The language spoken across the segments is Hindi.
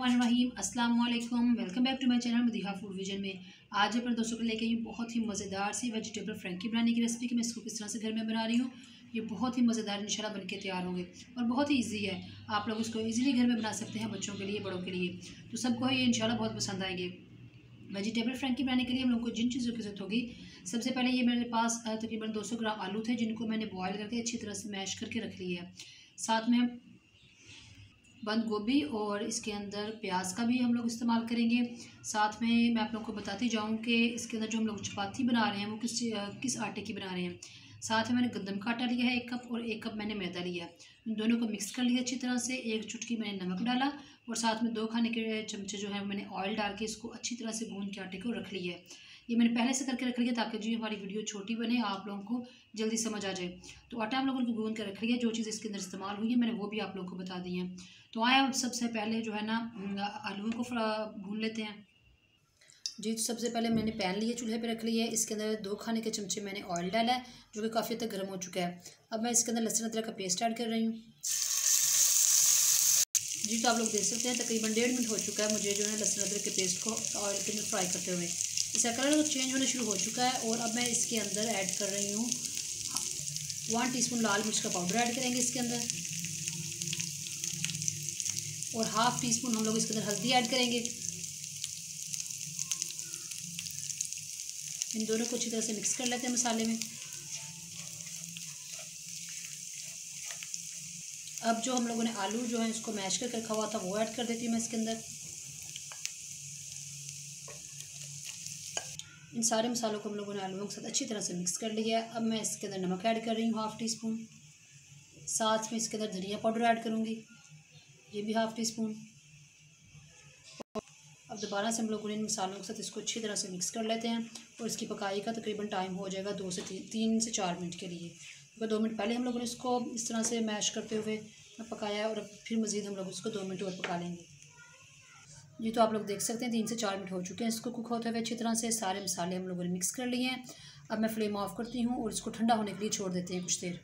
बिस्मिल्लाहिर्रहमानिर्रहीम अस्सलाम वालेकुम। Welcome back to my channel Madiha food vision में। आज अपने दोस्तों को लेके आई बहुत ही मज़ेदार सी वेजिटेबल फ्रैंकी बनाने की रेसिपी कि मैं इसको किस तरह से घर में बना रही हूँ। ये बहुत ही मज़ेदार इंशाल्लाह बनके तैयार होंगे और बहुत ही ईजी है। आप लोग इसको ईजिली घर में बना सकते हैं, बच्चों के लिए, बड़ों के लिए, तो सबको ये इंशाल्लाह बहुत पसंद आएंगे। वेजिटेबल फ्रैंकी बनाने के लिए हम लोग को जिन चीज़ों की ज़रूरत होगी, सबसे पहले ये मेरे पास तकरीबन 200 ग्राम आलू थे, जिनको मैंने बॉयल करके अच्छी तरह से मैश करके रख लिया है। साथ में बंद गोभी और इसके अंदर प्याज का भी हम लोग इस्तेमाल करेंगे। साथ में मैं आप लोगों को बताती जाऊँ कि इसके अंदर जो हम लोग चपाती बना रहे हैं वो किस आटे की बना रहे हैं। साथ में मैंने गंदम का आटा लिया है 1 कप, और 1 कप मैंने मैदा लिया है। इन दोनों को मिक्स कर लिया अच्छी तरह से। 1 चुटकी मैंने नमक डाला और साथ में 2 खाने के चमचे जो है मैंने ऑयल डाल के इसको अच्छी तरह से गूंद के आटे को रख लिया है। ये मैंने पहले से करके रख लिया ताकि जो हमारी वीडियो छोटी बने, आप लोगों को जल्दी समझ आ जाए। तो आटा हम लोगों को गूंद कर रख लिया। जो चीज़ इसके अंदर इस्तेमाल हुई है मैंने वो भी आप लोगों को बता दी है। तो आए अब सबसे पहले जो है ना आलू को भून लेते हैं जी। तो सबसे पहले मैंने पैन लिए, चूल्हे पे रख लिया है। इसके अंदर 2 खाने के चमचे मैंने ऑयल डाला है, जो कि काफ़ी हद तक गर्म हो चुका है। अब मैं इसके अंदर लहसुन अदरक का पेस्ट ऐड कर रही हूँ जी। तो आप लोग देख सकते हैं तकरीबन 1.5 मिनट हो चुका है मुझे जो है लहसुन अदरक के पेस्ट को ऑयल के अंदर फ्राई करते हुए। इसका कलर चेंज होना शुरू हो चुका है और अब मैं इसके अंदर ऐड कर रही हूँ 1 टीस्पून लाल मिर्च का पाउडर ऐड करेंगे इसके अंदर, और 1/2 टीस्पून हम लोग इसके अंदर हल्दी ऐड करेंगे। इन दोनों को अच्छी तरह से मिक्स कर लेते हैं मसाले में। अब जो हम लोगों ने आलू जो है इसको मैश करके रखा हुआ था वो ऐड कर देती हूँ मैं इसके अंदर। इन सारे मसालों को हम लोगों ने आलूओं के साथ अच्छी तरह से मिक्स कर लिया है। अब मैं इसके अंदर नमक ऐड कर रही हूँ 1/2 टीस्पून। साथ में इसके अंदर धनिया पाउडर ऐड करूँगी, ये भी 1/2 टीस्पून। अब दोबारा से हम लोगों ने इन मसालों के साथ इसको अच्छी तरह से मिक्स कर लेते हैं और इसकी पकाई का तकरीबन टाइम हो जाएगा 3 से 4 मिनट के लिए, क्योंकि 2 मिनट पहले हम लोगों ने इसको इस तरह से मैश करते हुए पकाया और फिर मज़ीद हम लोग इसको 2 मिनट और पका लेंगे जी। तो आप लोग देख सकते हैं 3 से 4 मिनट हो चुके हैं इसको कुक होते हुए अच्छी तरह से। सारे मसाले हम लोगों ने मिक्स कर लिए हैं। अब मैं फ्लेम ऑफ करती हूँ और इसको ठंडा होने के लिए छोड़ देते हैं कुछ देर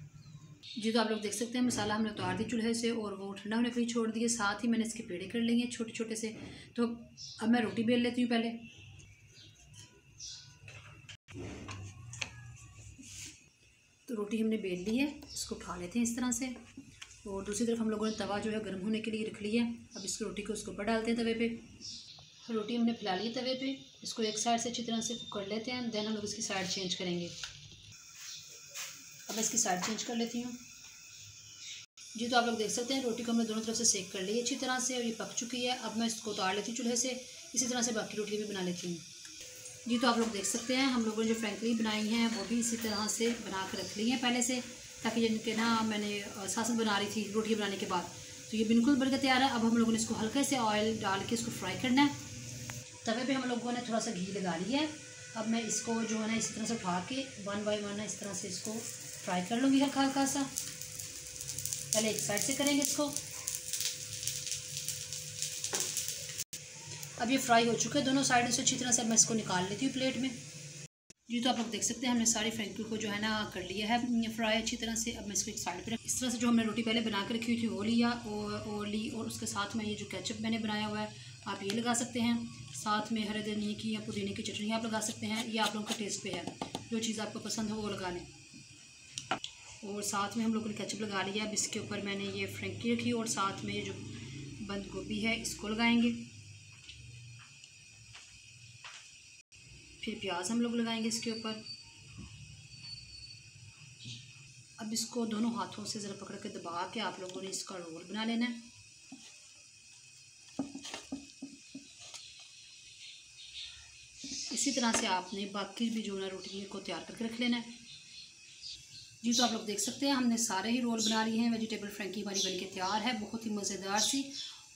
जी। तो आप लोग देख सकते हैं मसाला हमने उतार दिया चूल्हे से और वो ठंडा होने के लिए छोड़ दिए। साथ ही मैंने इसके पेड़े कर लिए छोटे छोटे से। तो अब मैं रोटी बेल लेती हूँ पहले। तो रोटी हमने बेल ली है, इसको उठा लेते हैं इस तरह से। और दूसरी तरफ हम लोगों ने तवा जो है गर्म होने के लिए रख लिया है। अब इस रोटी को उसके ऊपर डालते हैं तवे पे। रोटी हमने फैला ली तवे पे, इसको एक साइड से अच्छी तरह से कुक कर लेते हैं। देन हम लोग इसकी साइड चेंज करेंगे। अब इसकी साइड चेंज कर लेती हूँ जी। तो आप लोग देख सकते हैं रोटी को हमने दोनों तरफ से सेक कर ली अच्छी तरह से और ये पक चुकी है। अब मैं इसको उतार लेती हूँ चूल्हे से। इसी तरह से बाकी रोटी भी बना लेती हूँ जी। तो आप लोग देख सकते हैं हम लोगों ने जो फ्रैंकली बनाई हैं वो भी इसी तरह से बना कर रख ली हैं पहले से, ताकि जिनके ना मैंने साथ बना रही थी रोटी बनाने के बाद। तो ये बिल्कुल बनकर तैयार है। अब हम लोगों ने इसको हल्के से ऑयल डाल के इसको फ्राई करना है। तवे पे हम लोगों ने थोड़ा सा घी लगा लिया है। अब मैं इसको जो है ना इस तरह से उठा के 1 बाय 1 इस तरह से इसको फ्राई कर लूँगी हल्का हल्का सा। पहले एक साइड से करेंगे इसको। अब ये फ्राई हो चुका है दोनों साइड से अच्छी तरह से। मैं इसको निकाल लेती हूँ प्लेट में जी। तो आप लोग देख सकते हैं हमने सारी फ्रैंकी को जो है ना कर लिया है फ्राई अच्छी तरह से। अब मैं इसको एक साइड पे इस तरह से जो हमने रोटी पहले बना के रखी हुई थी वो लिया और उसके साथ में ये जो केचप मैंने बनाया हुआ है आप ये लगा सकते हैं। साथ में हरे धनिए की या पुदीने की चटनी आप लगा सकते हैं। ये आप लोगों के टेस्ट पे है, जो चीज़ आपको पसंद हो वो लगा लें। और साथ में हम लोगों ने केचप लगा लिया। अब इसके ऊपर मैंने ये फ्रैंकी रखी और साथ में ये जो बंद गोभी है इसको लगाएंगे। फिर प्याज हम लोग लगाएंगे इसके ऊपर। अब इसको दोनों हाथों से ज़रा पकड़ के दबा के आप लोगों ने इसका रोल बना लेना है। इसी तरह से आपने बाकी भी जो ना रोटी को तैयार करके रख लेना है जी। तो आप लोग देख सकते हैं हमने सारे ही रोल बना लिए हैं। वेजिटेबल फ्रैंकी हमारी बनके तैयार है, बहुत ही मज़ेदार सी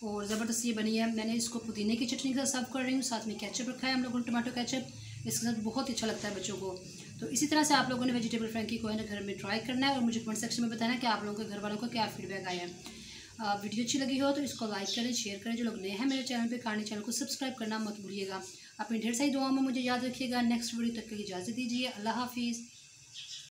और ज़बरदस्त ये बनी है। मैंने इसको पुदीने की चटनी के साथ सर्व कर रही हूँ। साथ में केचप रखा है हम लोगों ने, टमाटो केचप, इसके साथ बहुत ही अच्छा लगता है बच्चों को। तो इसी तरह से आप लोगों ने वेजिटेबल फ्रैंकी को है ना घर में ट्राई करना है और मुझे कमेंट सेक्शन में बताना है कि आप लोगों के घर वालों को क्या फीडबैक आया है। वीडियो अच्छी लगी हो तो इसको लाइक करें, शेयर करें। जो लोग नए हैं मेरे चैनल पे, कहानी चैनल को सब्सक्राइब करना मत भूलिएगा। अपनी ढेर सारी दुआओं में मुझे याद रखिएगा। नेक्स्ट वीडियो तक के लिए इजाज़त दीजिए। अल्लाह हाफिज़।